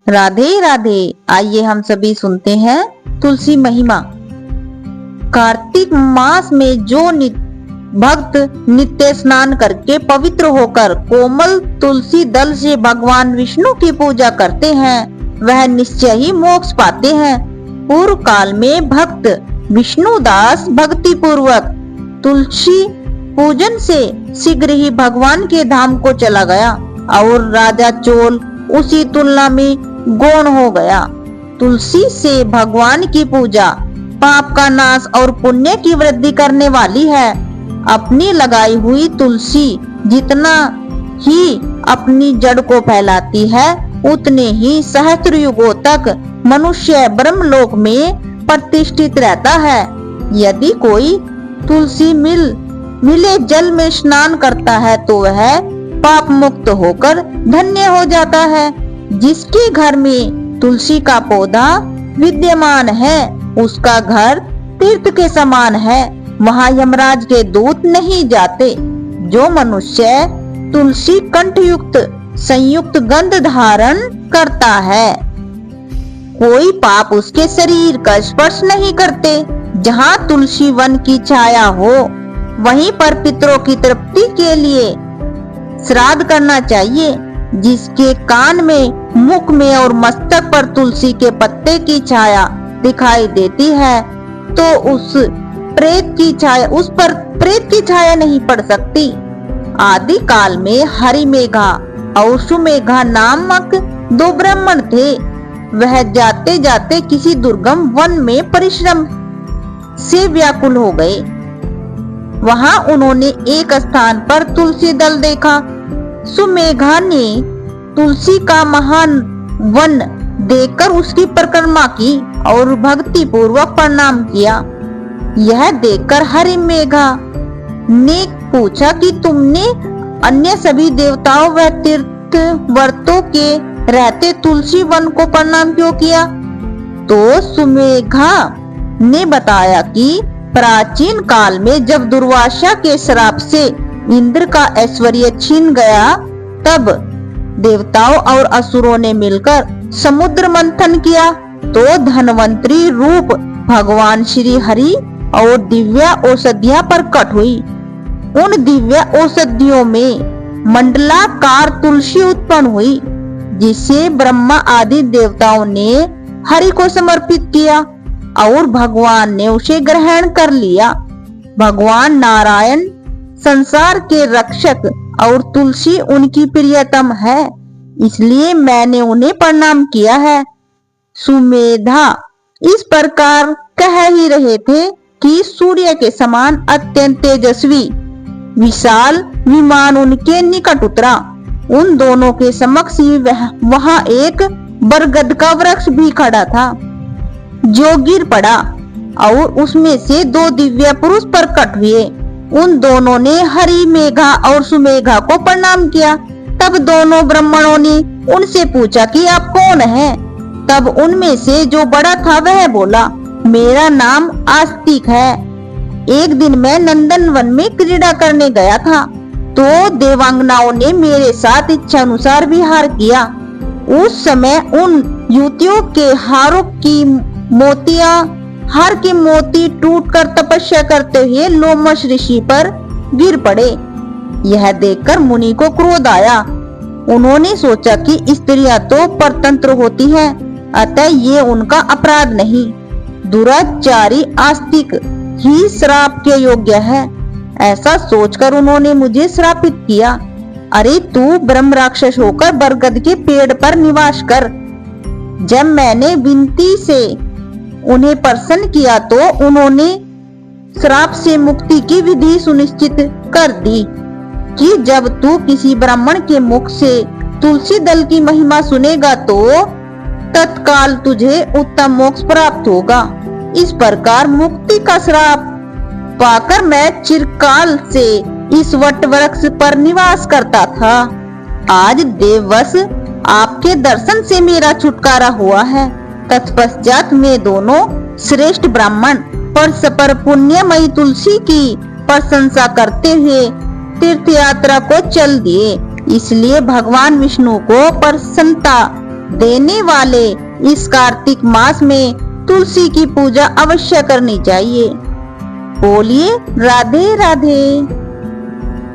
राधे राधे। आइए हम सभी सुनते हैं तुलसी महिमा। कार्तिक मास में जो भक्त नित्य स्नान करके पवित्र होकर कोमल तुलसी दल से भगवान विष्णु की पूजा करते हैं वह निश्चय ही मोक्ष पाते हैं। पूर्व काल में भक्त विष्णुदास भक्ति पूर्वक तुलसी पूजन से शीघ्र ही भगवान के धाम को चला गया और राजा चोल उसी तुलना में गौण हो गया। तुलसी से भगवान की पूजा पाप का नाश और पुण्य की वृद्धि करने वाली है। अपनी लगाई हुई तुलसी जितना ही अपनी जड़ को फैलाती है उतने ही सहस्त्र युगों तक मनुष्य ब्रह्मलोक में प्रतिष्ठित रहता है। यदि कोई तुलसी मिले जल में स्नान करता है तो वह पाप मुक्त होकर धन्य हो जाता है। जिसके घर में तुलसी का पौधा विद्यमान है उसका घर तीर्थ के समान है, वहाँ यमराज के दूत नहीं जाते। जो मनुष्य तुलसी कंठ युक्त संयुक्त गंध धारण करता है कोई पाप उसके शरीर का स्पर्श नहीं करते। जहाँ तुलसी वन की छाया हो वहीं पर पितरों की तृप्ति के लिए श्राद्ध करना चाहिए। जिसके कान में मुख में और मस्तक पर तुलसी के पत्ते की छाया दिखाई देती है तो उस पर प्रेत की छाया नहीं पड़ सकती। आदि काल में हरिमेघा और सुमेघा नामक दो ब्राह्मण थे। वह जाते जाते किसी दुर्गम वन में परिश्रम से व्याकुल हो गए। वहां उन्होंने एक स्थान पर तुलसी दल देखा। सुमेघा ने तुलसी का महान वन देखकर उसकी परिक्रमा की और भक्ति पूर्वक प्रणाम किया। यह देखकर हरिमेघा ने पूछा कि तुमने अन्य सभी देवताओं व तीर्थ वर्तों के रहते तुलसी वन को प्रणाम क्यों किया? तो सुमेघा ने बताया कि प्राचीन काल में जब दुर्वासा के श्राप से इंद्र का ऐश्वर्य छीन गया तब देवताओं और असुरों ने मिलकर समुद्र मंथन किया तो धनवंतरी रूप भगवान श्री हरि और दिव्य औषधियां प्रकट हुई। उन दिव्य औषधियों में मंडलाकार तुलसी उत्पन्न हुई जिसे ब्रह्मा आदि देवताओं ने हरि को समर्पित किया और भगवान ने उसे ग्रहण कर लिया। भगवान नारायण संसार के रक्षक और तुलसी उनकी प्रियतम है, इसलिए मैंने उन्हें प्रणाम किया है। सुमेधा इस प्रकार कह ही रहे थे कि सूर्य के समान अत्यंत तेजस्वी विशाल विमान उनके निकट उतरा। उन दोनों के समक्ष ही वहां एक बरगद का वृक्ष भी खड़ा था जो गिर पड़ा और उसमें से दो दिव्य पुरुष प्रकट हुए। उन दोनों ने हरिमेघा और सुमेघा को प्रणाम किया। तब दोनों ब्राह्मणों ने उनसे पूछा कि आप कौन हैं? तब उनमें से जो बड़ा था वह बोला, मेरा नाम आस्तिक है। एक दिन मैं नंदन वन में क्रीड़ा करने गया था तो देवांगनाओं ने मेरे साथ इच्छा अनुसार विहार किया। उस समय उन युवतियों के हार के मोती टूटकर तपस्या करते हुए लोमश ऋषि पर गिर पड़े। यह देखकर मुनि को क्रोध आया। उन्होंने सोचा कि स्त्रियां तो परतंत्र होती हैं, अतः ये उनका अपराध नहीं, दुराचारी आस्तिक ही श्राप के योग्य है। ऐसा सोचकर उन्होंने मुझे श्रापित किया। अरे तू ब्रह्म राक्षस होकर बरगद के पेड़ पर निवास कर। जब मैंने विनती से उन्हें प्रसन्न किया तो उन्होंने श्राप से मुक्ति की विधि सुनिश्चित कर दी कि जब तू किसी ब्राह्मण के मुख से तुलसी दल की महिमा सुनेगा तो तत्काल तुझे उत्तम मोक्ष प्राप्त होगा। इस प्रकार मुक्ति का श्राप पाकर मैं चिरकाल से इस वट वृक्ष पर निवास करता था। आज देववश आपके दर्शन से मेरा छुटकारा हुआ है। तत्पश्चात में दोनों श्रेष्ठ ब्राह्मण परस्पर पुण्यमयी तुलसी की प्रशंसा करते हुए तीर्थ यात्रा को चल दिए। इसलिए भगवान विष्णु को प्रसन्नता देने वाले इस कार्तिक मास में तुलसी की पूजा अवश्य करनी चाहिए। बोलिए राधे राधे।